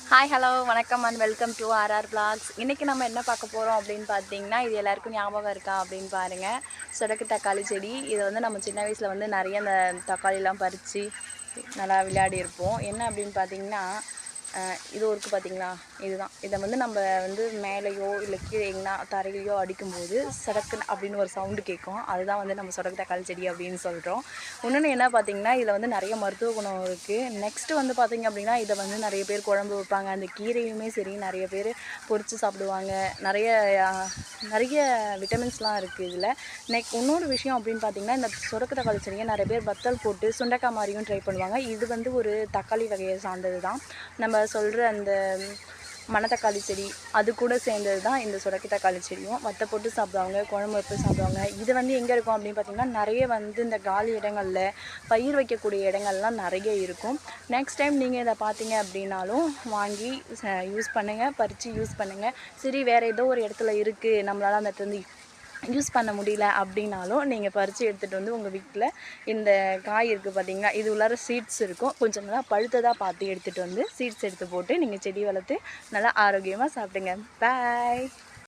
Hi hello வணக்கம் and welcome to RR blogs. இன்றைக்கி நம்ம என்ன பார்க்க போகிறோம் அப்படின்னு பார்த்தீங்கன்னா, இது எல்லாருக்கும் ஞாபகம் இருக்கா அப்படின்னு பாருங்கள். சொடக்கு தக்காளி செடி. இதை வந்து நம்ம சின்ன வயசில் வந்து நிறைய அந்த தக்காளிலாம் பறித்து நல்லா விளையாடி இருப்போம். என்ன அப்படின்னு பார்த்தீங்கன்னா, இது இருக்குது பார்த்தீங்களா, இதுதான். இதை வந்து நம்ம வந்து மேலேயோ இல்லை கீழே எங்கன்னா தரையிலையோ அடிக்கும்போது சடக்குன்னு அப்படின்னு ஒரு சவுண்டு கேட்கும். அதுதான் வந்து நம்ம சொடக்கு தக்காளி செடி அப்படின்னு சொல்கிறோம். இன்னொன்று என்ன பார்த்தீங்கன்னா, இதில் வந்து நிறைய மருத்துவ குணம் இருக்குது. நெக்ஸ்ட்டு வந்து பார்த்திங்க அப்படின்னா, இதை வந்து நிறைய பேர் குழம்பு வைப்பாங்க. அந்த கீரையுமே சரி நிறைய பேர் பொரித்து சாப்பிடுவாங்க. நிறைய நிறைய விட்டமின்ஸ்லாம் இருக்குது இதில். இன்னொரு விஷயம் அப்படின்னு பார்த்திங்கன்னா, இந்த சொடக்கு தக்காளி செடியை நிறைய பேர் வத்தல் போட்டு சுண்டைக்காய் மாதிரியும் ட்ரை பண்ணுவாங்க. இது வந்து ஒரு தக்காளி வகையை சார்ந்தது தான். நம்ம சொல்கிற அந்த மணத்தக்காளி செடி அது கூட சேர்ந்தது தான் இந்த சொடக்கு தக்காளி செடியும். வத்தை போட்டு சாப்பிடுவாங்க, குழம்பு வைப்பு சாப்பிடுவாங்க. இது வந்து எங்கே இருக்கும் அப்படின்னு பார்த்திங்கன்னா, நிறைய வந்து இந்த காலி இடங்களில் பயிர் வைக்கக்கூடிய இடங்கள்லாம் நிறைய இருக்கும். நெக்ஸ்ட் டைம் நீங்கள் இதை பார்த்தீங்க அப்படின்னாலும் வாங்கி யூஸ் பண்ணுங்கள், பறித்து யூஸ் பண்ணுங்கள். சரி வேறு ஏதோ ஒரு இடத்துல இருக்குது, நம்மளால் அந்த இடத்துல யூஸ் பண்ண முடியல அப்படின்னாலும் நீங்கள் பறித்து எடுத்துகிட்டு வந்து உங்கள் வீட்டில் இந்த காய் இருக்குது பார்த்தீங்களா, இது உள்ளார சீட்ஸ் இருக்கும். கொஞ்சம் நல்லா பழுத்ததாக பார்த்து எடுத்துகிட்டு வந்து சீட்ஸ் எடுத்து போட்டு நீங்கள் செடி வளர்த்து நல்லா ஆரோக்கியமாக சாப்பிடுங்க. பாய்.